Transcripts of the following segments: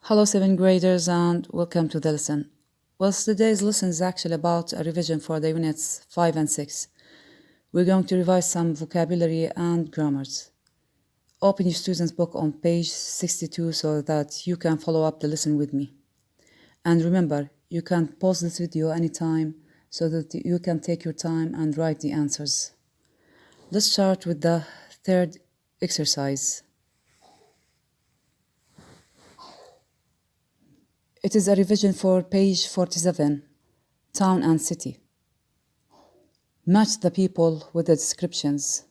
Hello, 7th graders, and welcome to the lesson. Well, today's lesson is actually about a revision for the units 5 and 6. We're going to revise some vocabulary and grammars. Open your student's book on page 62 so that you can follow up the lesson with me. And remember, you can pause this video anytime so that you can take your time and write the answers. Let's start with the third exercise. It is a revision for page 47, town and city. Match the people with the descriptions.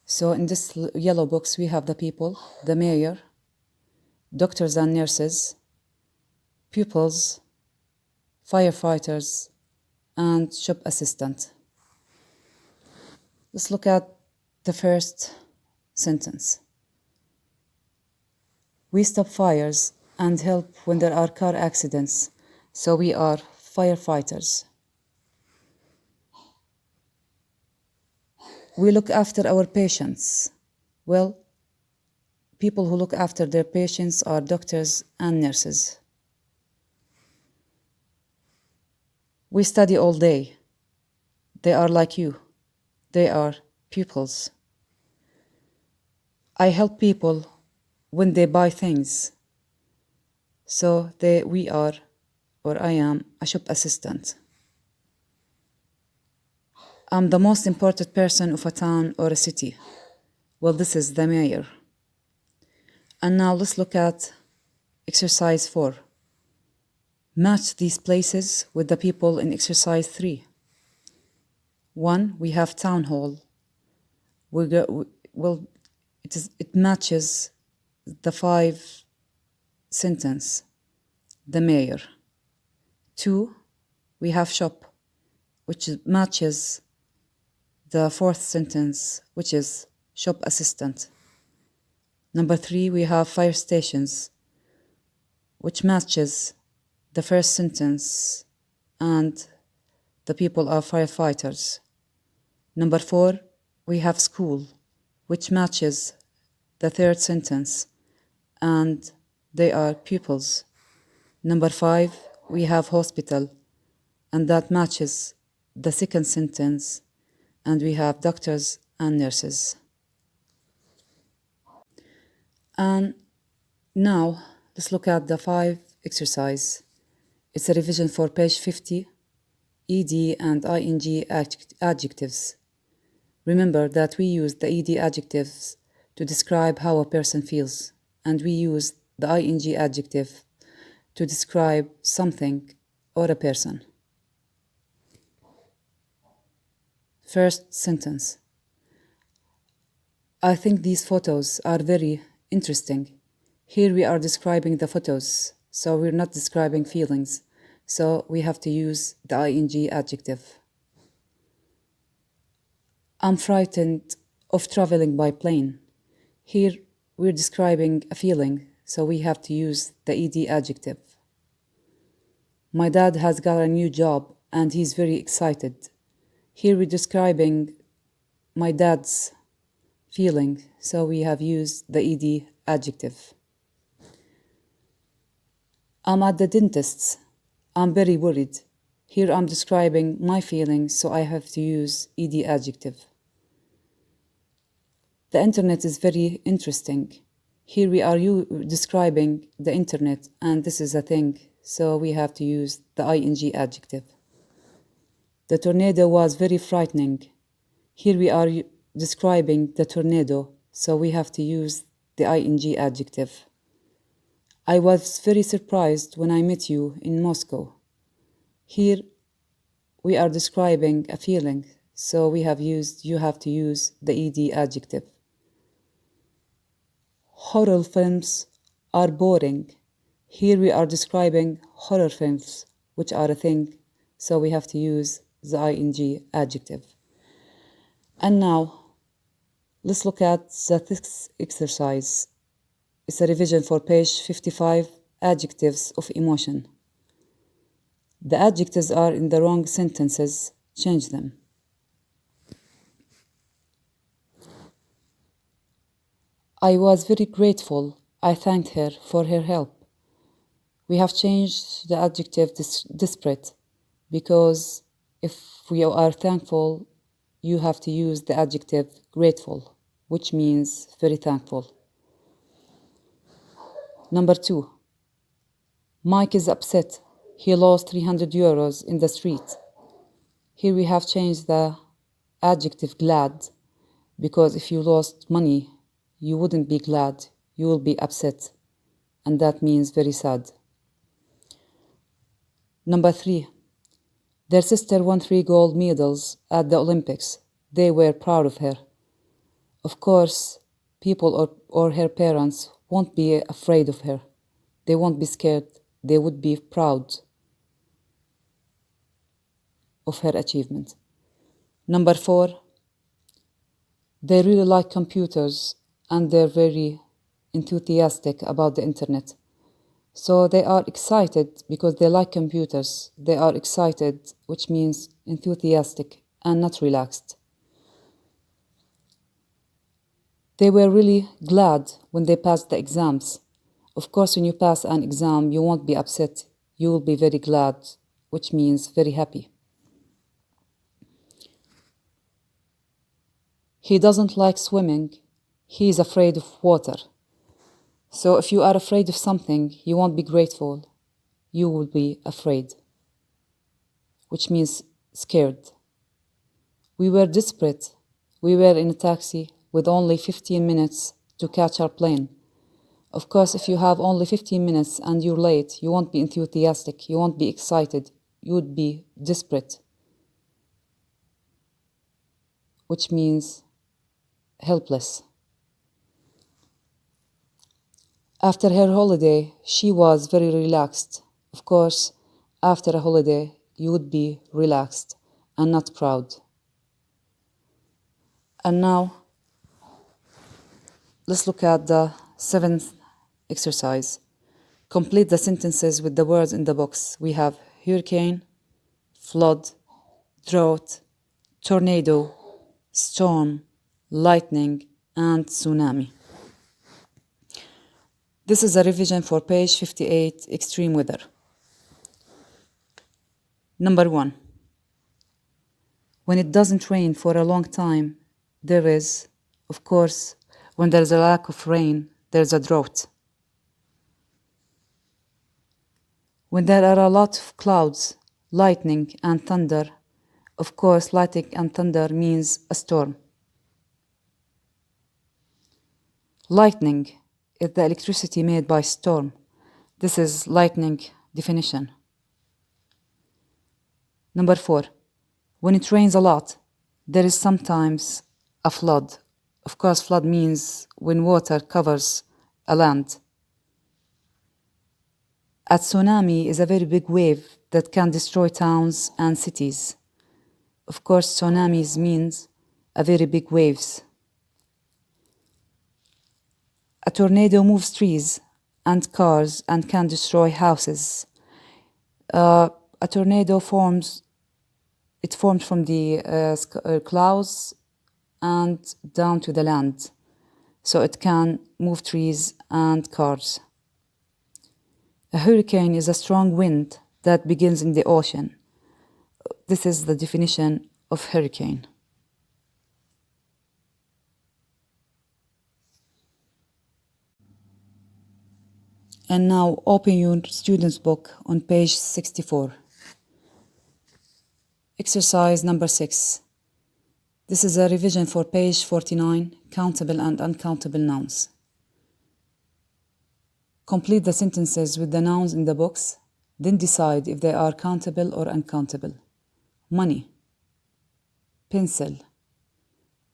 So in this yellow box, we have the people, the mayor, doctors and nurses, pupils, firefighters, and shop assistant. Let's look at the first sentence. We stop fires and help when there are car accidents, so we are firefighters. We look after our patients. Well, people who look after their patients are doctors and nurses. We study all day. They are like you. They are pupils. I help people when they buy things. So I am a shop assistant. I'm the most important person of a town or a city. Well, this is the mayor. And now let's look at exercise 4. Match these places with the people in exercise 3. 1, we have town hall. It matches the 5 sentence, the mayor. 2, we have shop, which matches the 4th sentence, which is shop assistant. Number 3, we have fire stations, which matches the first sentence, and the people are firefighters. Number 4, we have school, which matches the 3rd sentence, and they are pupils. Number 5, we have hospital, and that matches the 2nd sentence, and we have doctors and nurses. And now let's look at the 5 exercise. It's a revision for page 50, ed and ing adjectives. Remember that we use the ed adjectives to describe how a person feels, and we use the ing adjective to describe something or a person. First sentence. I think these photos are very interesting. Here we are describing the photos, so we're not describing feelings, so we have to use the ing adjective. I'm frightened of traveling by plane. Here we're describing a feeling, so we have to use the ed adjective. My dad has got a new job and he's very excited. Here we're describing my dad's feeling, so we have used the ed adjective. I'm at the dentist's. I'm very worried. Here I'm describing my feelings, so I have to use ed adjective. The internet is very interesting. Here we are describing the internet, and this is a thing, so we have to use the ing adjective. The tornado was very frightening. Here we are describing the tornado, so we have to use the ing adjective. I was very surprised when I met you in Moscow. Here we are describing a feeling, so you have to use the ed adjective. Horror films are boring. Here we are describing horror films, which are a thing, so we have to use the ing adjective. And now, let's look at the 6th exercise. It's a revision for page 55, adjectives of emotion. The adjectives are in the wrong sentences. Change them. I was very grateful. I thanked her for her help. We have changed the adjective disparate because if we are thankful, you have to use the adjective grateful, which means very thankful. Number 2, Mike is upset. He lost 300 euros in the street. Here we have changed the adjective glad because if you lost money, you wouldn't be glad, you will be upset, and that means very sad. Number 3, their sister won 3 gold medals at the Olympics. They were proud of her. Of course, people or her parents won't be afraid of her. They won't be scared. They would be proud of her achievement. Number 4, they really like computers and they're very enthusiastic about the internet. So they are excited because they like computers. They are excited, which means enthusiastic and not relaxed. They were really glad when they passed the exams. Of course, when you pass an exam, you won't be upset. You will be very glad, which means very happy. He doesn't like swimming. He is afraid of water. So if you are afraid of something, you won't be grateful. You will be afraid, which means scared. We were desperate. We were in a taxi with only 15 minutes to catch our plane. Of course, if you have only 15 minutes and you're late, you won't be enthusiastic, you won't be excited, you would be desperate, which means helpless. After her holiday, she was very relaxed. Of course, after a holiday, you would be relaxed and not proud. And now, let's look at the 7th exercise. Complete the sentences with the words in the box. We have hurricane, flood, drought, tornado, storm, lightning, and tsunami. This is a revision for page 58, extreme weather. Number 1. When it doesn't rain for a long time, there is, of course, when there is a lack of rain, there's a drought. When there are a lot of clouds, lightning and thunder, of course, lightning and thunder means a storm. Lightning is the electricity made by storm. This is lightning definition. Number 4. When it rains a lot, there is sometimes a flood. Of course, flood means when water covers a land. A tsunami is a very big wave that can destroy towns and cities. Of course, tsunamis means a very big waves. A tornado moves trees and cars and can destroy houses. A tornado forms from the clouds and down to the land. So it can move trees and cars. A hurricane is a strong wind that begins in the ocean. This is the definition of hurricane. And now open your student's book on page 64. Exercise number 6. This is a revision for page 49, countable and uncountable nouns. Complete the sentences with the nouns in the box, then decide if they are countable or uncountable. Money, pencil,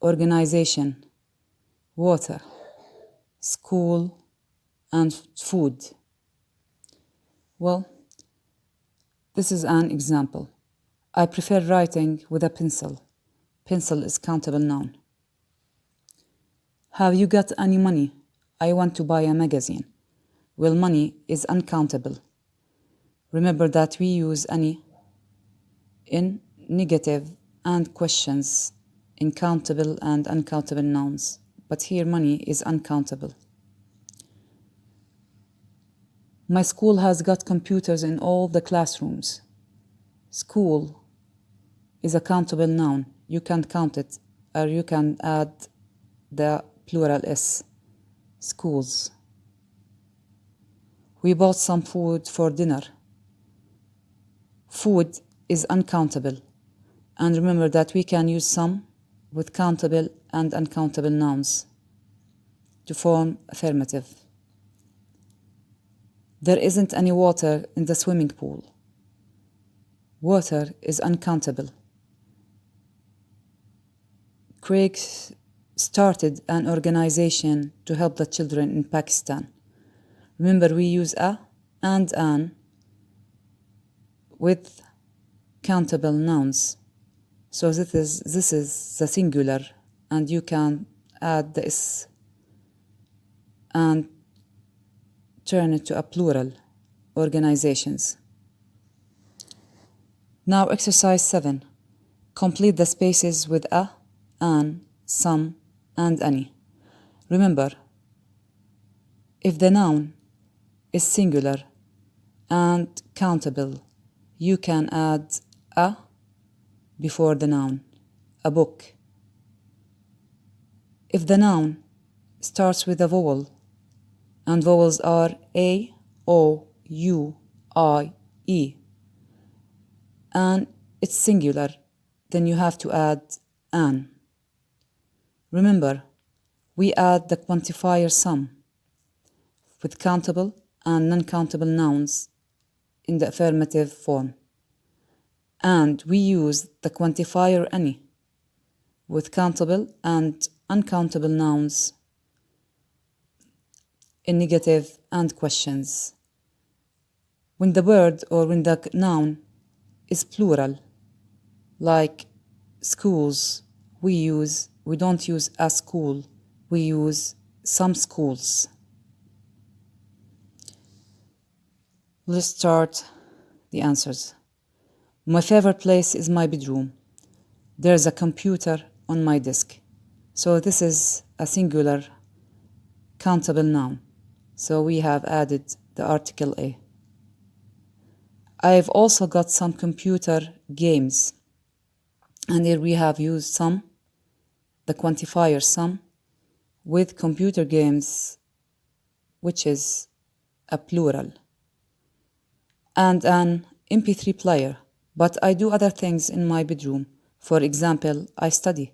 organization, water, school, and food. Well, this is an example. I prefer writing with a pencil. Pencil is countable noun. Have you got any money? I want to buy a magazine. Well, money is uncountable. Remember that we use any in negative and questions in countable and uncountable nouns, but here money is uncountable. My school has got computers in all the classrooms. School is a countable noun. You can count it, or you can add the plural S. Schools. We bought some food for dinner. Food is uncountable. And remember that we can use some with countable and uncountable nouns to form affirmative. There isn't any water in the swimming pool. Water is uncountable. Craig started an organization to help the children in Pakistan. Remember, we use a and an with countable nouns. So this is the singular, and you can add the s and turn it to a plural, organizations. Now exercise 7. Complete the spaces with a, an, some, and any. Remember, if the noun is singular and countable, you can add a before the noun, a book. If the noun starts with a vowel, and vowels are A, O, U, I, E, and it's singular, then you have to add an. Remember, we add the quantifier some with countable and non-countable nouns in the affirmative form. And we use the quantifier any with countable and uncountable nouns in negative and questions. When the word or when the noun is plural, like schools, we don't use a school, we use some schools. Let's start the answers. My favorite place is my bedroom. There's a computer on my desk. So this is a singular countable noun. So we have added the article a. I've also got some computer games. And here we have used some, the quantifier some, with computer games, which is a plural. And an MP3 player. But I do other things in my bedroom. For example, I study.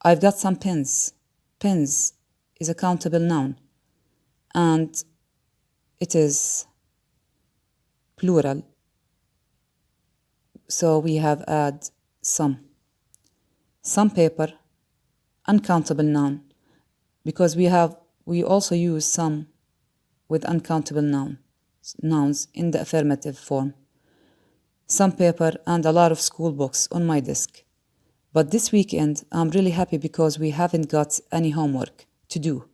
I've got some pens. Pens is a countable noun. And it is plural. So we have add some. Some paper, uncountable noun. Because we also use some with uncountable nouns in the affirmative form. Some paper and a lot of school books on my desk. But this weekend, I'm really happy because we haven't got any homework to do.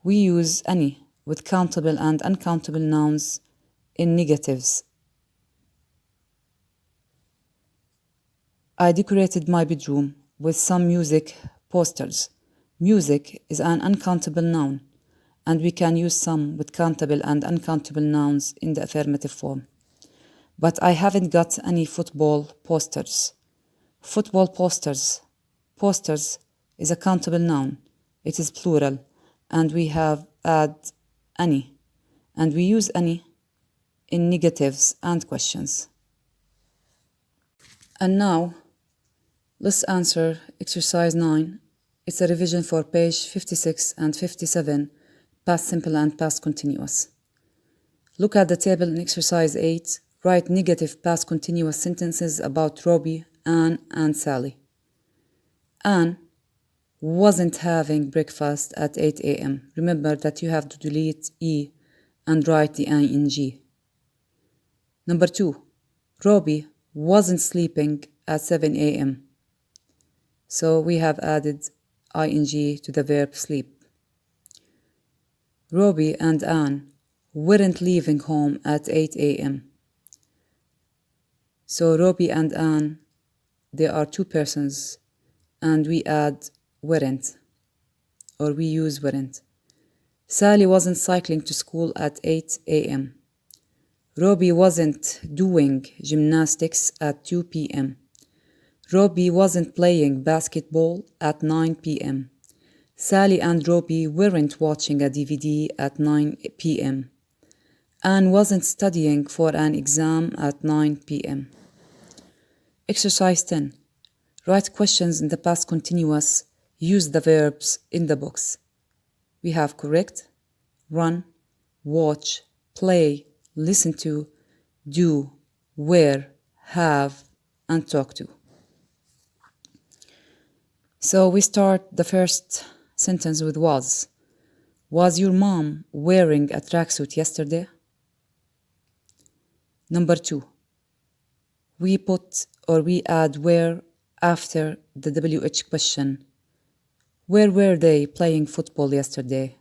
We use any with countable and uncountable nouns in negatives. I decorated my bedroom with some music posters. Music is an uncountable noun, and we can use some with countable and uncountable nouns in the affirmative form. But I haven't got any football posters. Football posters. Posters is a countable noun. It is plural, and we have add any. And we use any in negatives and questions. And now, let's answer exercise 9. It's a revision for page 56 and 57, past simple and past continuous. Look at the table in exercise 8. Write negative past continuous sentences about Robbie, Anne, and Sally. Anne wasn't having breakfast at 8 a.m. Remember that you have to delete E and write the ing. Number 2. Robbie wasn't sleeping at 7 a.m. So we have added ing to the verb sleep. Robbie and Anne weren't leaving home at 8 a.m. So Robbie and Anne, they are two persons, and we add weren't, or we use weren't. Sally wasn't cycling to school at 8 a.m. Robbie wasn't doing gymnastics at 2 p.m. Robbie wasn't playing basketball at 9 p.m. Sally and Robbie weren't watching a DVD at 9 p.m. Anne wasn't studying for an exam at 9 p.m. Exercise 10. Write questions in the past continuous. Use the verbs in the box. We have correct, run, watch, play, listen to, do, wear, have, and talk to. So we start the first sentence with was. Was your mom wearing a tracksuit yesterday? Number 2. We put or we add where after the WH question. Where were they playing football yesterday?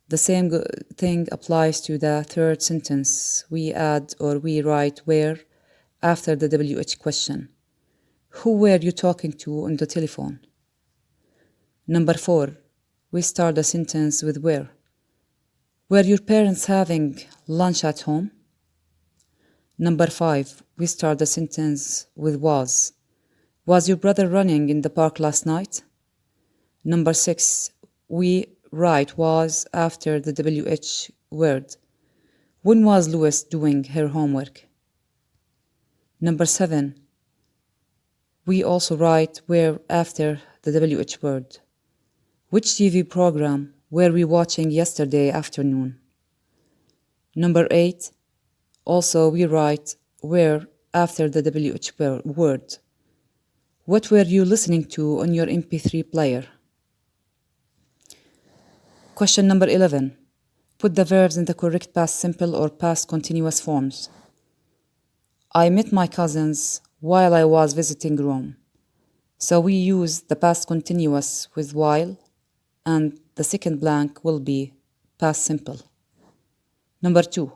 The same thing applies to the third sentence. We add or we write where after the WH question. Who were you talking to on the telephone? Number 4. We start the sentence with where. Were your parents having lunch at home? Number 5. We start the sentence with was. Was your brother running in the park last night? Number 6. We write was after the WH word. When was Lois doing her homework? Number 7. We also write where after the WH word. Which TV program were we watching yesterday afternoon? Number 8. Also we write where after the WH word. What were you listening to on your MP3 player? Question number 11. Put the verbs in the correct past simple or past continuous forms. I met my cousins while I was visiting Rome. So we use the past continuous with while, and the second blank will be past simple. Number 2.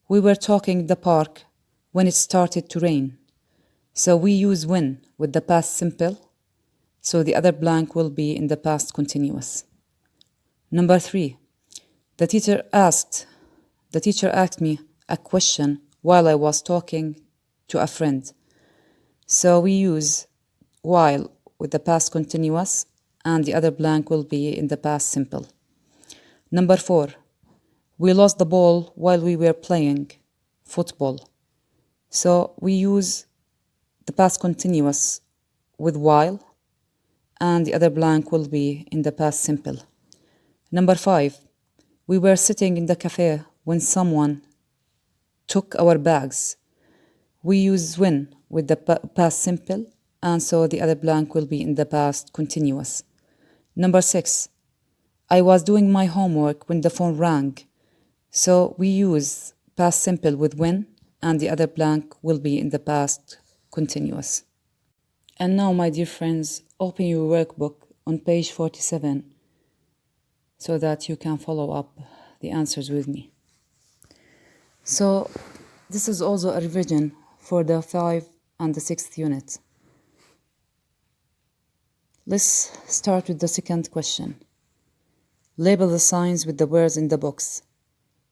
We were talking in the park when it started to rain. So we use when with the past simple, so the other blank will be in the past continuous. Number 3. The teacher asked me a question while I was talking to a friend. So we use while with the past continuous, and the other blank will be in the past simple. Number 4. We lost the ball while we were playing football. So we use the past continuous with while, and the other blank will be in the past simple. Number 5. We were sitting in the cafe when someone took our bags. We use when with the past simple, and so the other blank will be in the past continuous. Number 6. I was doing my homework when the phone rang. So we use past simple with when, and the other blank will be in the past continuous. And now, my dear friends, open your workbook on page 47 so that you can follow up the answers with me. So this is also a revision for the 5th and the 6th unit. Let's start with the second question. Label the signs with the words in the box.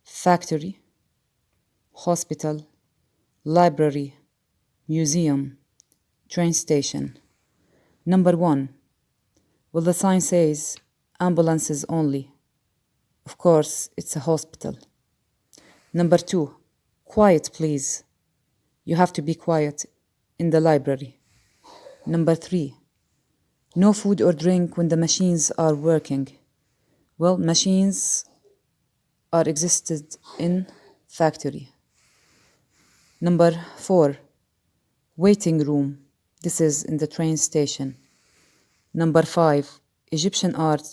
Factory, hospital, library, museum, train station. Number 1. Well, the sign says ambulances only. Of course, it's a hospital. Number 2. Quiet, please. You have to be quiet in the library. Number 3. No food or drink when the machines are working. Well, machines are existed in factory. Number 4. Waiting room. This is in the train station. Number 5. Egyptian art,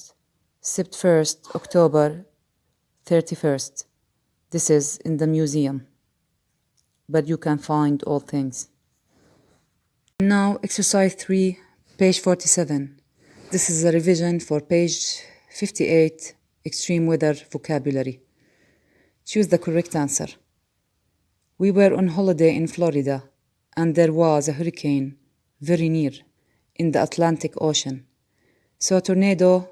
Sept 1st, October 31st. This is in the museum, but you can find all things. Now, exercise 3, page 47. This is a revision for page 58, extreme weather vocabulary. Choose the correct answer. We were on holiday in Florida, and there was a hurricane very near in the Atlantic Ocean. So a tornado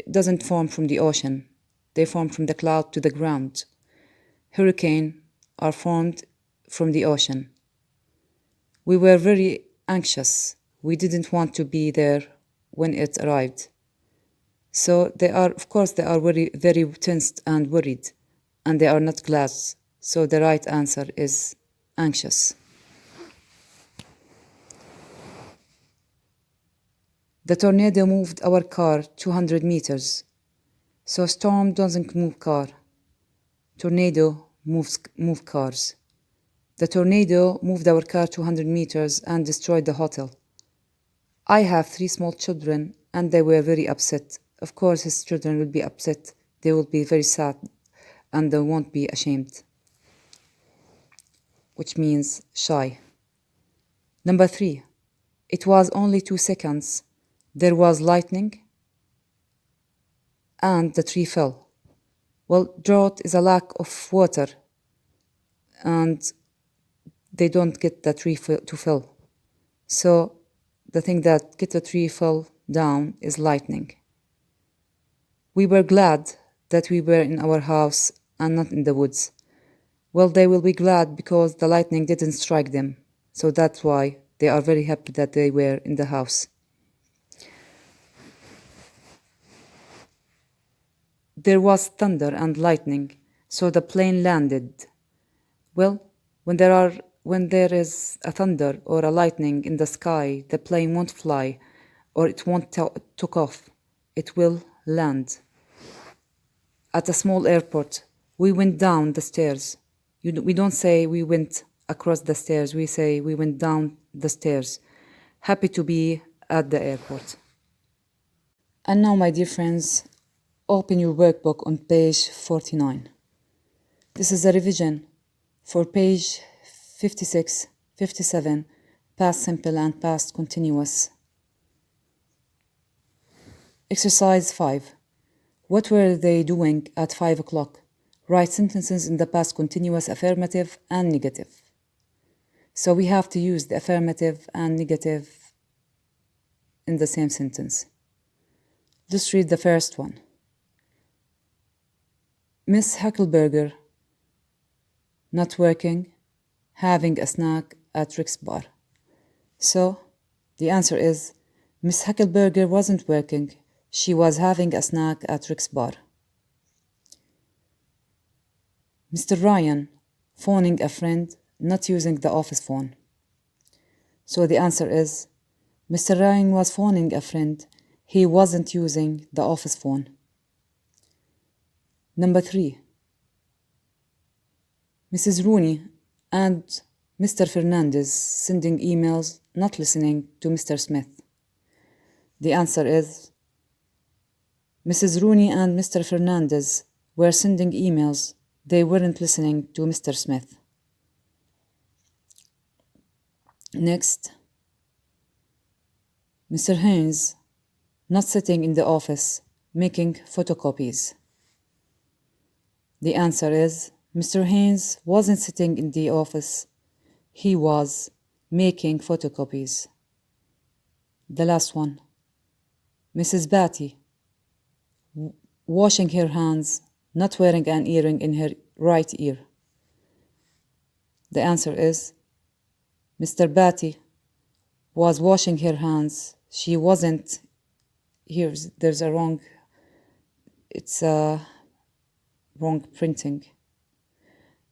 doesn't form from the ocean. They form from the cloud to the ground. Hurricane are formed from the ocean. We were very anxious. We didn't want to be there when it arrived. So they are very, very tensed and worried, and they are not glad. So the right answer is anxious. The tornado moved our car 200 meters. So storm doesn't move car. Tornado move cars. The tornado moved our car 200 meters and destroyed the hotel. I have 3 small children and they were very upset. Of course, his children will be upset. They will be very sad and they won't be ashamed, which means shy. Number 3, it was only 2 seconds. There was lightning and the tree fell. Well, drought is a lack of water and they don't get the tree to fall. So the thing that get the tree fell down is lightning. We were glad that we were in our house and not in the woods. Well, they will be glad because the lightning didn't strike them. So that's why they are very happy that they were in the house. There was thunder and lightning, so the plane landed. Well, when there is a thunder or a lightning in the sky, the plane won't fly or it won't take off. It will land. At a small airport, we went down the stairs. We don't say we went across the stairs. We say we went down the stairs. Happy to be at the airport. And now, my dear friends, open your workbook on page 49. This is a revision for page 56, 57, past simple and past continuous. Exercise 5. What were they doing at 5 o'clock? Write sentences in the past continuous, affirmative and negative. So we have to use the affirmative and negative in the same sentence. Let's read the first one. Miss Huckleberger, not working, having a snack at Rick's bar. So the answer is Miss Huckleberger wasn't working. She was having a snack at Rick's bar. Mr. Ryan, phoning a friend, not using the office phone. So the answer is Mr. Ryan was phoning a friend. He wasn't using the office phone. Number 3. Mrs. Rooney and Mr. Fernandez sending emails, not listening to Mr. Smith. The answer is Mrs. Rooney and Mr. Fernandez were sending emails. They weren't listening to Mr. Smith. Next, Mr. Haynes, not sitting in the office, making photocopies. The answer is Mr. Haynes wasn't sitting in the office. He was making photocopies. The last one, Mrs. Batty, washing her hands, not wearing an earring in her right ear. The answer is Mr. Batty was washing her hands. She wasn't. There's a wrong. It's a wrong printing.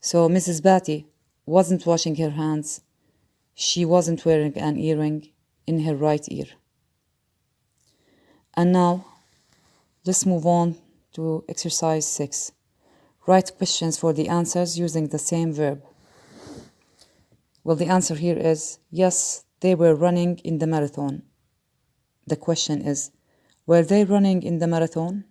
So Mrs. Batty wasn't washing her hands. She wasn't wearing an earring in her right ear. And now, let's move on to exercise 6. Write questions for the answers using the same verb. Well, the answer here is, yes, they were running in the marathon. The question is, were they running in the marathon?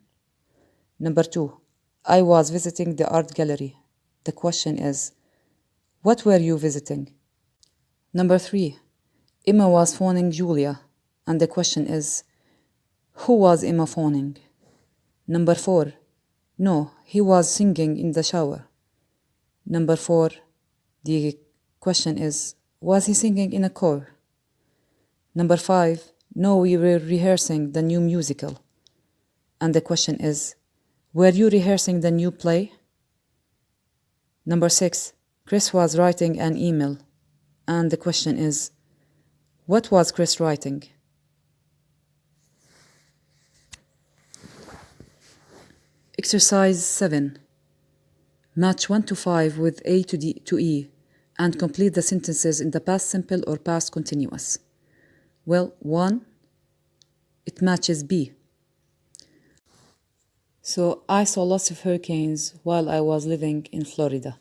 Number 2, I was visiting the art gallery. The question is, what were you visiting? Number 3, Emma was phoning Julia. And the question is, who was Emma phoning? Number 4, no, he was singing in the shower. Number 4, the question is, was he singing in a choir? Number 5, no, we were rehearsing the new musical. And the question is, were you rehearsing the new play? Number 6, Chris was writing an email, and the question is, what was Chris writing? Exercise 7. Match 1 to 5 with A to D to E and complete the sentences in the past simple or past continuous. Well, 1, it matches B. So I saw lots of hurricanes while I was living in Florida.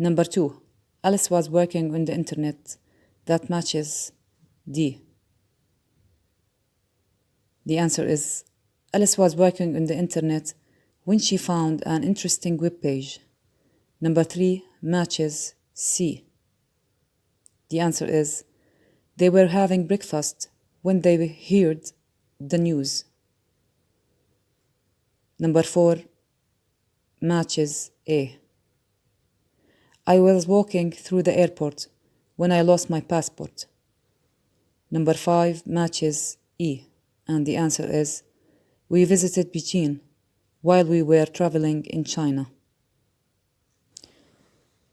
Number 2, Alice was working on the internet. That matches D. The answer is Alice was working on the internet when she found an interesting web page. Number 3 matches C. The answer is they were having breakfast when they heard the news. Number 4 matches A. I was walking through the airport when I lost my passport. Number 5 matches E, and the answer is we visited Beijing while we were traveling in China.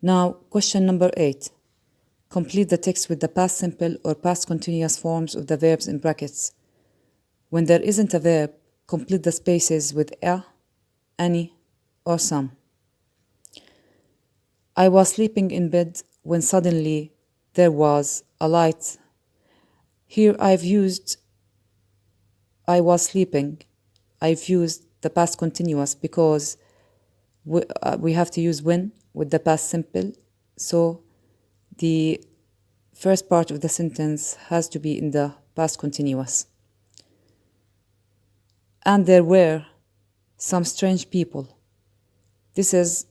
Now, question number 8. Complete the text with the past simple or past continuous forms of the verbs in brackets. When there isn't a verb, complete the spaces with a, any, or some. I was sleeping in bed when suddenly there was a light. Here I've used I was sleeping. I've used the past continuous because we have to use when with the past simple. So the first part of the sentence has to be in the past continuous. And there were some strange people. This is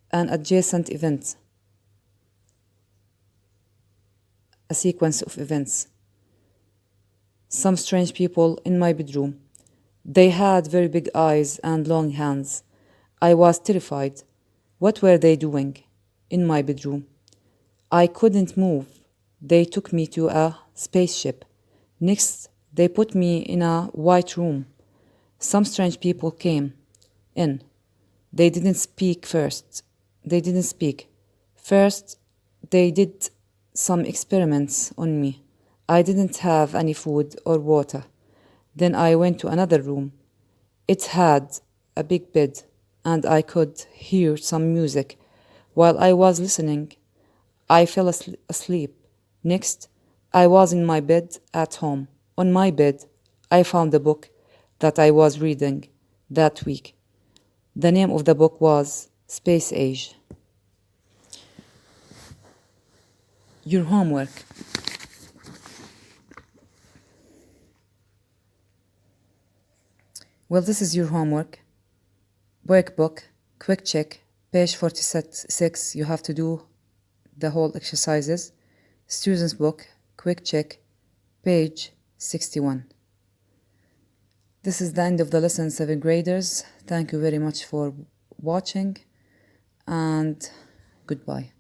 an adjacent event, a sequence of events. Some strange people in my bedroom. They had very big eyes and long hands. I was terrified. What were they doing in my bedroom? I couldn't move. They took me to a spaceship. Next, they put me in a white room. Some strange people came in. They didn't speak first. First, they did some experiments on me. I didn't have any food or water. Then I went to another room. It had a big bed, and I could hear some music. While I was listening, I fell asleep. Next, I was in my bed at home. On my bed, I found the book that I was reading that week. The name of the book was Space Age. Your homework. Well, this is your homework. Workbook, quick check, page 46, you have to do the whole exercises. Student's book, quick check, page 61. This is the end of the lesson, 7th graders. Thank you very much for watching, and goodbye.